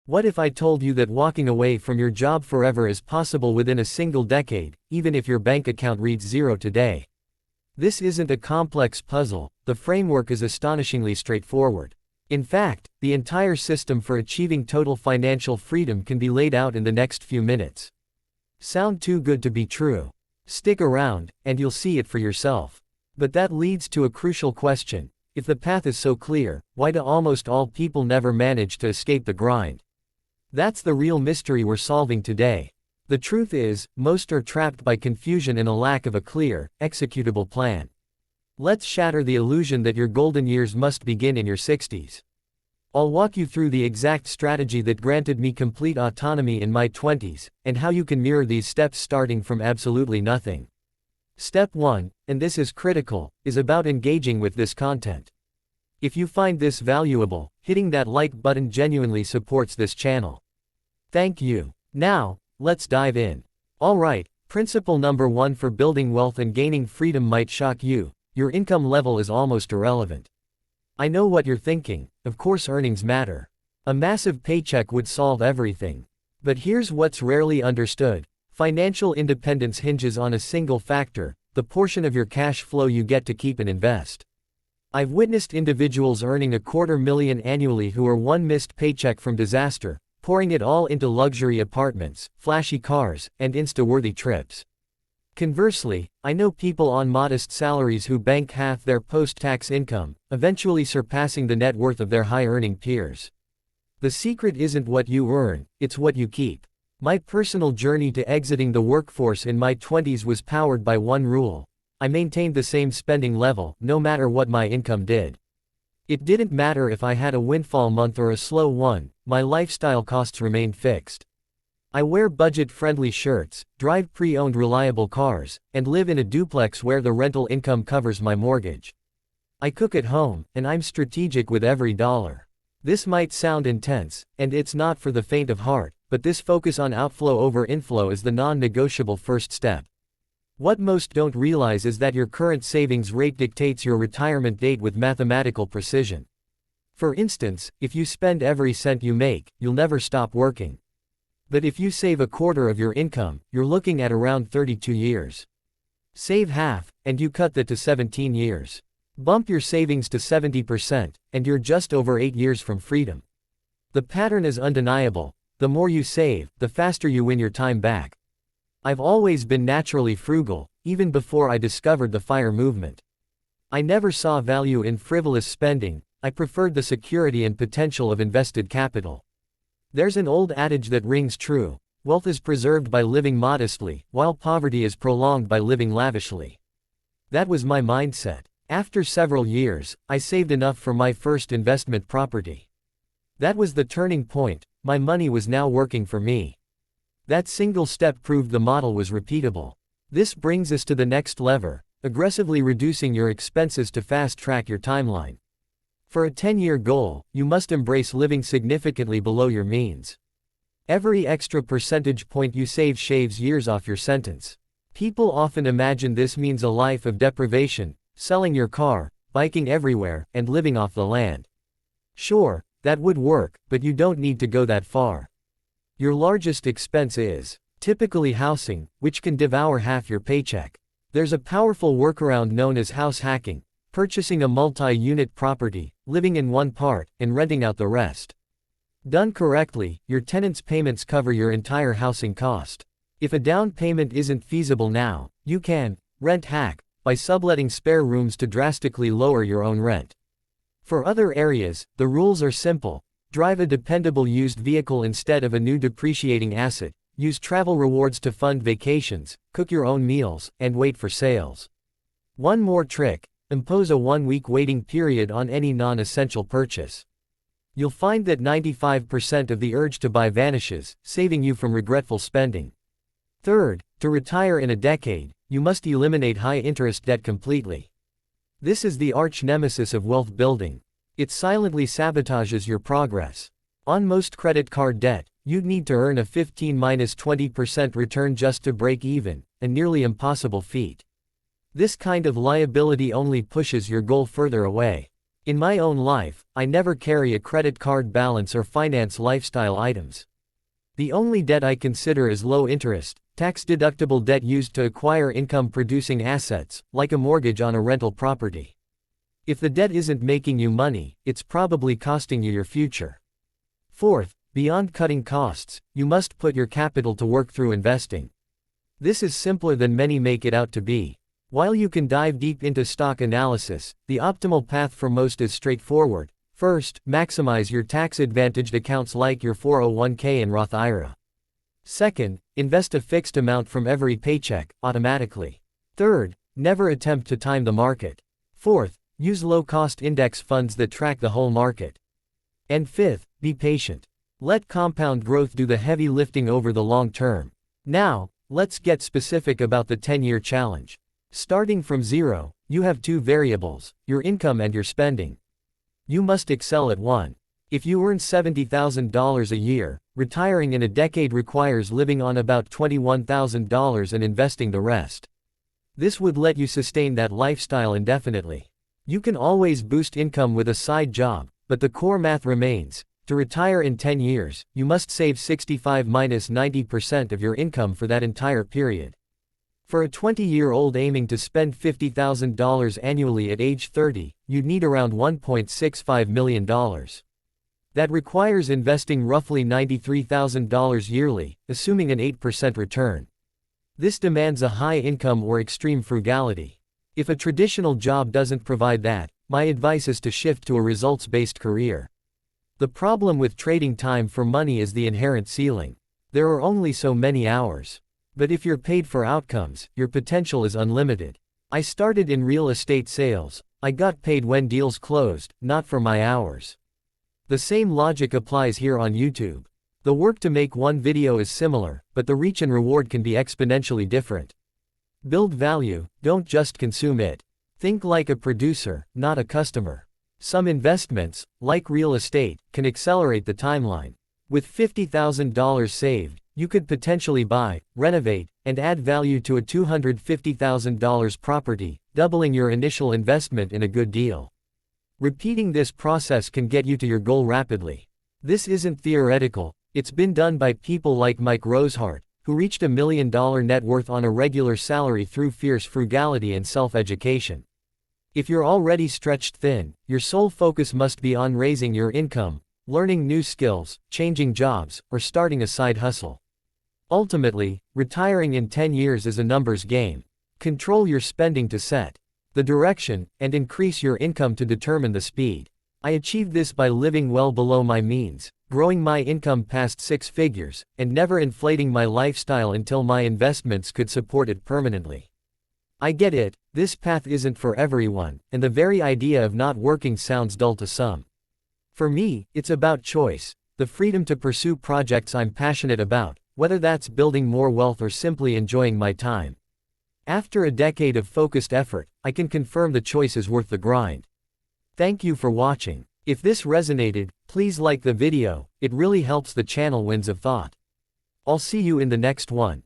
What if I told you that walking away from your job forever is possible within a single decade, even if your bank account reads zero today? This isn't a complex puzzle, the framework is astonishingly straightforward. In fact, the entire system for achieving total financial freedom can be laid out in the next few minutes. Sound too good to be true? Stick around, and you'll see it for yourself. But that leads to a crucial question. If the path is so clear, why do almost all people never manage to escape the grind? That's the real mystery we're solving today. The truth is, most are trapped by confusion and a lack of a clear, executable plan. Let's shatter the illusion that your golden years must begin in your 60s. I'll walk you through the exact strategy that granted me complete autonomy in my 20s, and how you can mirror these steps starting from absolutely nothing. Step 1, and this is critical, is about engaging with this content. If you find this valuable, hitting that like button genuinely supports this channel. Thank you. Now, let's dive in. Alright, principle number 1 for building wealth and gaining freedom might shock you. Your income level is almost irrelevant. I know what you're thinking, of course earnings matter. A massive paycheck would solve everything. But here's what's rarely understood. Financial independence hinges on a single factor, the portion of your cash flow you get to keep and invest. I've witnessed individuals earning $250,000 annually who are one missed paycheck from disaster, pouring it all into luxury apartments, flashy cars, and Insta-worthy trips. Conversely, I know people on modest salaries who bank half their post-tax income, eventually surpassing the net worth of their high-earning peers. The secret isn't what you earn, it's what you keep. My personal journey to exiting the workforce in my 20s was powered by one rule. I maintained the same spending level, no matter what my income did. It didn't matter if I had a windfall month or a slow one, my lifestyle costs remained fixed. I wear budget-friendly shirts, drive pre-owned reliable cars, and live in a duplex where the rental income covers my mortgage. I cook at home, and I'm strategic with every dollar. This might sound intense, and it's not for the faint of heart, but this focus on outflow over inflow is the non-negotiable first step. What most don't realize is that your current savings rate dictates your retirement date with mathematical precision. For instance, if you spend every cent you make, you'll never stop working. But if you save a quarter of your income, you're looking at around 32 years. Save half, and you cut that to 17 years. Bump your savings to 70%, and you're just over 8 years from freedom. The pattern is undeniable. The more you save, the faster you win your time back. I've always been naturally frugal, even before I discovered the FIRE movement. I never saw value in frivolous spending, I preferred the security and potential of invested capital. There's an old adage that rings true: wealth is preserved by living modestly, while poverty is prolonged by living lavishly. That was my mindset. After several years, I saved enough for my first investment property. That was the turning point, my money was now working for me. That single step proved the model was repeatable. This brings us to the next lever, aggressively reducing your expenses to fast-track your timeline. For a 10-year goal, you must embrace living significantly below your means. Every extra percentage point you save shaves years off your sentence. People often imagine this means a life of deprivation, selling your car, biking everywhere, and living off the land. Sure, that would work, but you don't need to go that far. Your largest expense is typically housing, which can devour half your paycheck. There's a powerful workaround known as house hacking, purchasing a multi-unit property, living in one part, and renting out the rest. Done correctly, your tenant's payments cover your entire housing cost. If a down payment isn't feasible now, you can rent hack by subletting spare rooms to drastically lower your own rent. For other areas, the rules are simple. Drive a dependable used vehicle instead of a new depreciating asset, use travel rewards to fund vacations, cook your own meals, and wait for sales. One more trick: impose a 1-week waiting period on any non-essential purchase. You'll find that 95% of the urge to buy vanishes, saving you from regretful spending. Third, to retire in a decade, you must eliminate high-interest debt completely. This is the arch nemesis of wealth building. It silently sabotages your progress. On most credit card debt, you'd need to earn a 15–20% return just to break even, a nearly impossible feat. This kind of liability only pushes your goal further away. In my own life, I never carry a credit card balance or finance lifestyle items. The only debt I consider is low interest, tax-deductible debt used to acquire income-producing assets, like a mortgage on a rental property. If the debt isn't making you money, it's probably costing you your future. Fourth, beyond cutting costs, you must put your capital to work through investing. This is simpler than many make it out to be. While you can dive deep into stock analysis, the optimal path for most is straightforward. First, maximize your tax-advantaged accounts like your 401k and Roth IRA. Second, invest a fixed amount from every paycheck, automatically. Third, never attempt to time the market. Fourth, use low-cost index funds that track the whole market. And fifth, be patient. Let compound growth do the heavy lifting over the long term. Now, let's get specific about the 10-year challenge. Starting from zero, you have two variables, your income and your spending. You must excel at one. If you earn $70,000 a year, retiring in a decade requires living on about $21,000 and investing the rest. This would let you sustain that lifestyle indefinitely. You can always boost income with a side job, but the core math remains. To retire in 10 years, you must save 65–90% of your income for that entire period. For a 20-year-old aiming to spend $50,000 annually at age 30, you'd need around $1.65 million. That requires investing roughly $93,000 yearly, assuming an 8% return. This demands a high income or extreme frugality. If a traditional job doesn't provide that, my advice is to shift to a results-based career. The problem with trading time for money is the inherent ceiling. There are only so many hours. But if you're paid for outcomes, your potential is unlimited. I started in real estate sales. I got paid when deals closed, not for my hours. The same logic applies here on YouTube. The work to make one video is similar, but the reach and reward can be exponentially different. Build value, don't just consume it. Think like a producer, not a customer. Some investments, like real estate, can accelerate the timeline. With $50,000 saved, you could potentially buy, renovate, and add value to a $250,000 property, doubling your initial investment in a good deal. Repeating this process can get you to your goal rapidly. This isn't theoretical, it's been done by people like Mike Rosehart, who reached $1 million net worth on a regular salary through fierce frugality and self-education. If you're already stretched thin, your sole focus must be on raising your income, learning new skills, changing jobs, or starting a side hustle. Ultimately, retiring in 10 years is a numbers game. Control your spending to set the direction, and increase your income to determine the speed. I achieved this by living well below my means, growing my income past 6 figures, and never inflating my lifestyle until my investments could support it permanently. I get it, this path isn't for everyone, and the very idea of not working sounds dull to some. For me, it's about choice, the freedom to pursue projects I'm passionate about, whether that's building more wealth or simply enjoying my time. After a decade of focused effort, I can confirm the choice is worth the grind. Thank you for watching. If this resonated, please like the video, it really helps the channel Winds of Thought. I'll see you in the next one.